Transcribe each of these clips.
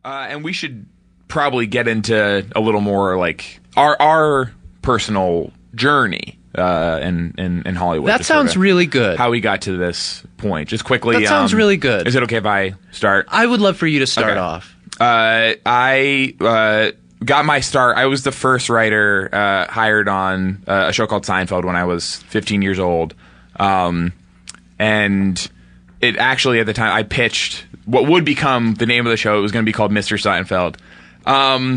And we should probably get into a little more like our personal journey in Hollywood. That sounds really good. How we got to this point. Just quickly. That sounds really good. Is it okay if I start? I would love for you to start off. I got my start. I was the first writer hired on a show called Seinfeld when I was 15 years old. And it actually, at the time, I pitched what would become the name of the show. It was going to be called Mr. Seinfeld.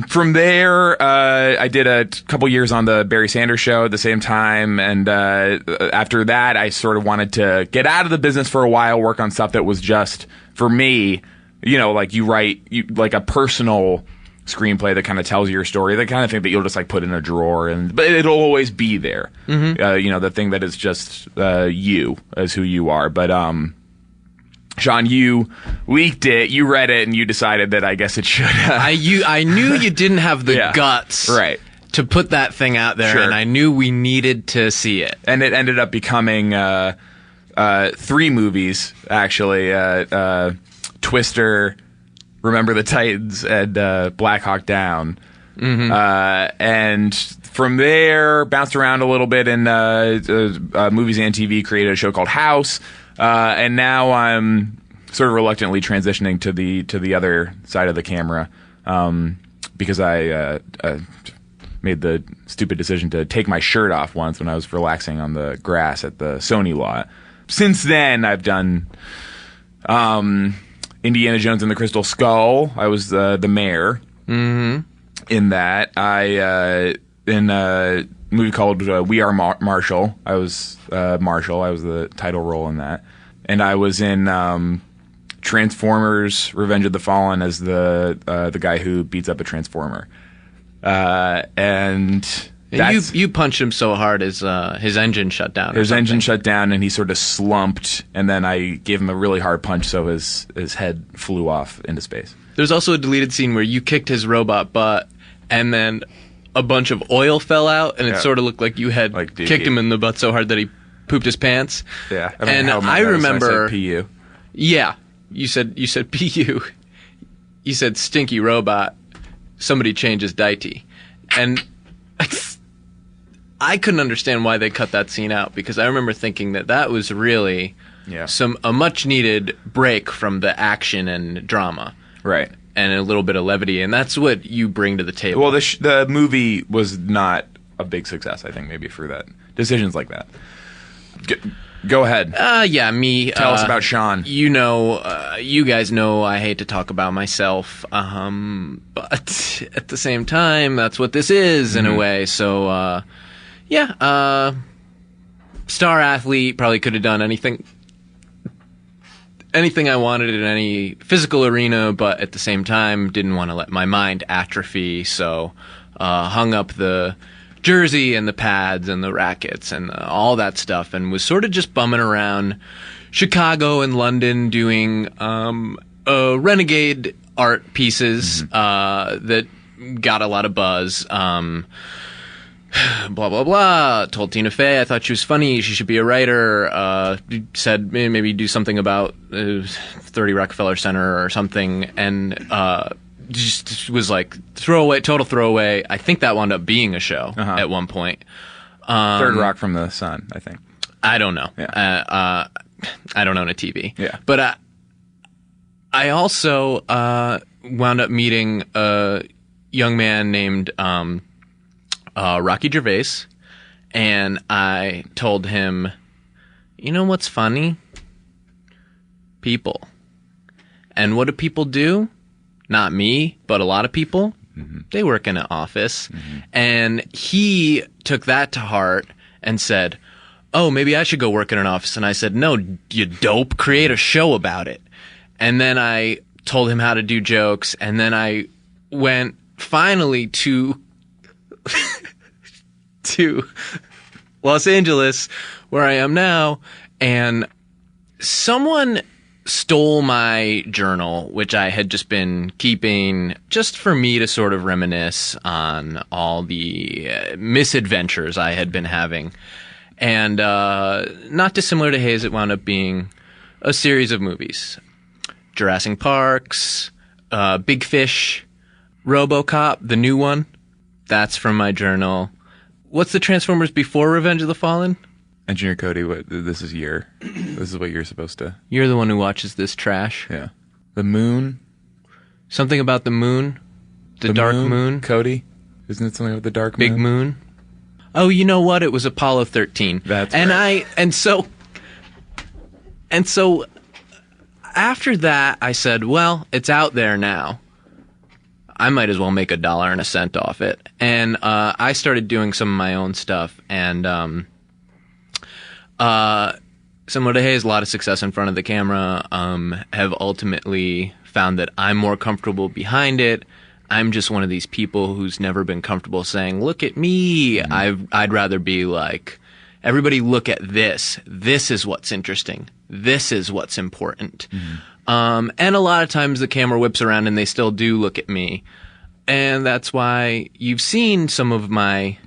From there, I did a couple years on the Barry Sanders show at the same time. And after that, I sort of wanted to get out of the business for a while, work on stuff that was just, for me, like you write like a personal screenplay that kind of tells your story, the kind of thing that you'll just like put in a drawer, but it'll always be there. Mm-hmm. The thing that is just you as who you are. But Sean, you leaked it, you read it, and you decided that I guess it should. I knew you didn't have the guts, right, to put that thing out there, and I knew we needed to see it. And it ended up becoming 3 movies, actually. Twister, Remember the Titans, and Black Hawk Down. Mm-hmm. And from there, bounced around a little bit in movies and TV, created a show called House, and now I'm sort of reluctantly transitioning to the other side of the camera because I made the stupid decision to take my shirt off once when I was relaxing on the grass at the Sony lot. Since then, I've done Indiana Jones and the Crystal Skull. I was the mayor in that. I in a movie called We Are Marshall. I was Marshall. I was the title role in that. And I was in Transformers: Revenge of the Fallen as the guy who beats up a Transformer. And you punched him so hard his engine shut down. His engine shut down, and he sort of slumped. And then I gave him a really hard punch, so his head flew off into space. There's also a deleted scene where you kicked his robot butt, and then a bunch of oil fell out, and it sort of looked like you had kicked him in the butt so hard that he pooped his pants. Yeah, and I remember. I said PU. Yeah, you said PU. You said stinky robot. Somebody change his deity, and I couldn't understand why they cut that scene out, because I remember thinking that was really a much needed break from the action and drama, right? And a little bit of levity, and that's what you bring to the table. Well, the movie was not a big success, I think, maybe for that decisions like that. Go ahead. Me. Tell us about Sean. You guys know I hate to talk about myself, but at the same time, that's what this is in a way. So, star athlete, probably could have done anything I wanted in any physical arena, but at the same time, didn't want to let my mind atrophy, so hung up the jersey and the pads and the rackets and all that stuff, and was sort of just bumming around Chicago and London doing renegade art pieces that got a lot of buzz. Blah, blah, blah. Told Tina Fey I thought she was funny. She should be a writer. Said maybe do something about 30 Rockefeller Center or something. And just was like total throwaway. I think that wound up being a show at one point. Third Rock from the Sun, I think. I don't know. Yeah. I don't own a TV. Yeah. But I also wound up meeting a young man named Rocky Gervais, and I told him, you know what's funny? People. And what do people do? Not me, but a lot of people. Mm-hmm. They work in an office. Mm-hmm. And he took that to heart and said, oh, maybe I should go work in an office. And I said, no, you dope, create a show about it. And then I told him how to do jokes, and then I went finally to Los Angeles, where I am now, and someone stole my journal, which I had just been keeping just for me to sort of reminisce on all the misadventures I had been having. And not dissimilar to Hayes, it wound up being a series of movies. Jurassic Parks, Big Fish, RoboCop, the new one. That's from my journal. What's the Transformers before Revenge of the Fallen? Engineer Cody, this is what you're supposed to... You're the one who watches this trash. Yeah. The moon? Something about the moon? The dark moon? Cody? Isn't it something about the dark moon? Big moon? Oh, you know what? It was Apollo 13. That's right. And so after that, I said, well, it's out there now. I might as well make $1.01 off it. And I started doing some of my own stuff. And similar to Hayes, a lot of success in front of the camera. Have ultimately found that I'm more comfortable behind it. I'm just one of these people who's never been comfortable saying, look at me. Mm-hmm. I'd rather be like, everybody look at this. This is what's interesting. This is what's important. Mm-hmm. And a lot of times the camera whips around and they still do look at me. And that's why you've seen some of my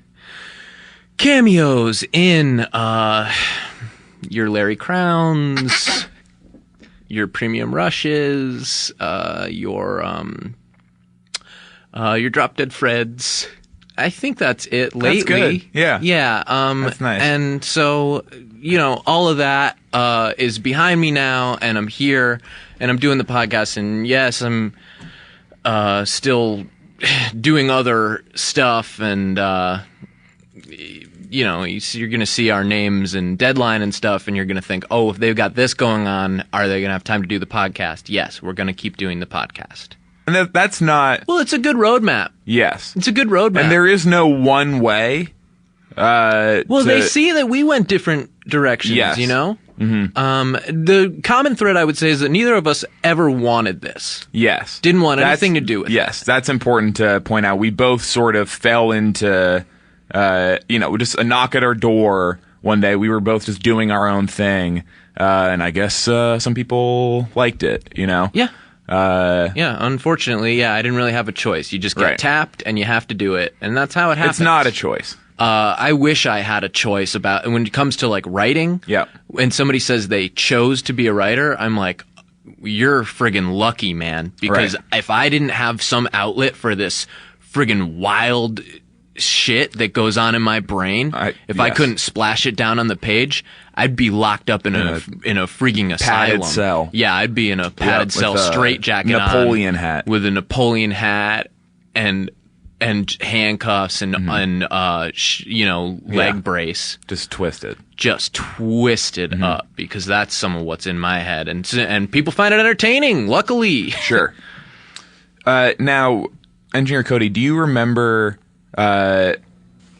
cameos in your Larry Crowns, your Premium Rushes, your Drop Dead Freds. I think that's it lately. That's good. Yeah. Yeah. That's nice. And so, all of that is behind me now, and I'm here, and I'm doing the podcast, and yes, I'm still doing other stuff, and you're going to see our names and deadline and stuff, and you're going to think, oh, if they've got this going on, are they going to have time to do the podcast? Yes, we're going to keep doing the podcast. And that's not... Well, it's a good roadmap. Yes. It's a good roadmap. And there is no one way. They see that we went different directions, yes. Mm-hmm. The common thread, I would say, is that neither of us ever wanted this. Yes. Didn't want anything to do with it. Yes, that's important to point out. We both sort of fell into, just a knock at our door one day. We were both just doing our own thing. And I guess some people liked it, Yeah. Unfortunately, I didn't really have a choice. You just get tapped and you have to do it. And that's how it happens. It's not a choice. I wish I had a choice about, when it comes to like writing. Yeah. When somebody says they chose to be a writer, I'm like, you're friggin' lucky, man. Because if I didn't have some outlet for this friggin' wild shit that goes on in my brain, if I couldn't splash it down on the page, I'd be locked up in a freaking asylum. Padded cell. Yeah, I'd be in a padded cell, straight jacket Napoleon hat. With a Napoleon hat and handcuffs and leg brace. Just twisted up, because that's some of what's in my head, and people find it entertaining, luckily. Sure. Now, Engineer Cody, do you remember a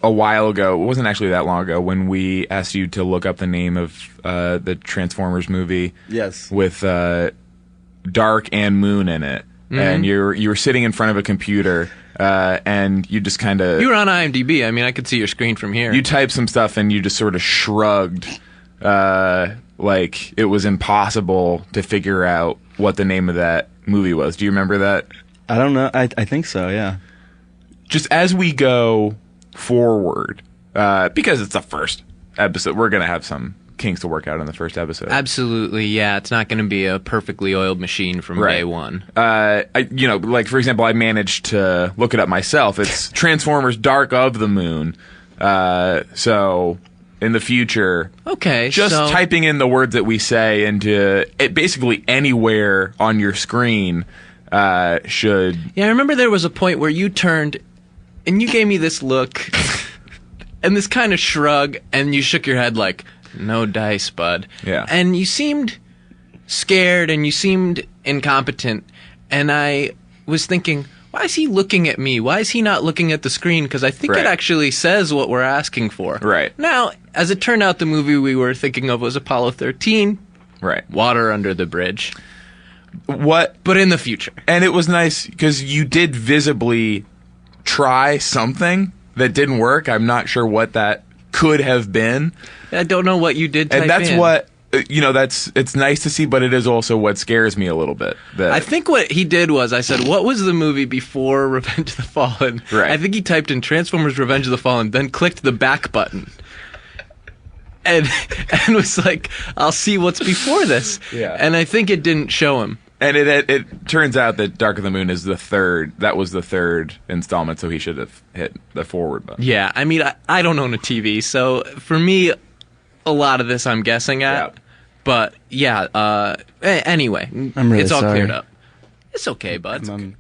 while ago, it wasn't actually that long ago, when we asked you to look up the name of the Transformers movie? Yes. With Dark and Moon in it. Mm-hmm. And you were sitting in front of a computer, and you just kind of... You were on IMDb. I mean, I could see your screen from here. You typed some stuff, and you just sort of shrugged, like it was impossible to figure out what the name of that movie was. Do you remember that? I don't know. I think so, yeah. Just as we go forward, because it's the first episode, we're going to have some kinks to work out in the first episode. Absolutely, yeah. It's not going to be a perfectly oiled machine from day one. Like, for example, I managed to look it up myself. It's Transformers Dark of the Moon. So in the future, typing in the words that we say into it, basically anywhere on your screen should... Yeah, I remember there was a point where you turned and you gave me this look and this kind of shrug, and you shook your head like, no dice, bud. Yeah. And you seemed scared and you seemed incompetent. And I was thinking, why is he looking at me? Why is he not looking at the screen? Because I think it actually says what we're asking for. Right. Now, as it turned out, the movie we were thinking of was Apollo 13. Right. Water under the bridge. But in the future. And it was nice because you did visibly try something that didn't work. I'm not sure what that could have been. I don't know what you did type in. And that's what, it's nice to see, but it is also what scares me a little bit. I think what he did was, I said, what was the movie before Revenge of the Fallen? Right. I think he typed in Transformers Revenge of the Fallen, then clicked the back button. And was like, I'll see what's before this. Yeah. And I think it didn't show him. And it turns out that Dark of the Moon is the third. That was the third installment, so he should have hit the forward button. Yeah, I mean, I don't own a TV, so for me, a lot of this I'm guessing at. Yeah. But yeah, anyway, I'm really it's all sorry. cleared up. It's okay, bud.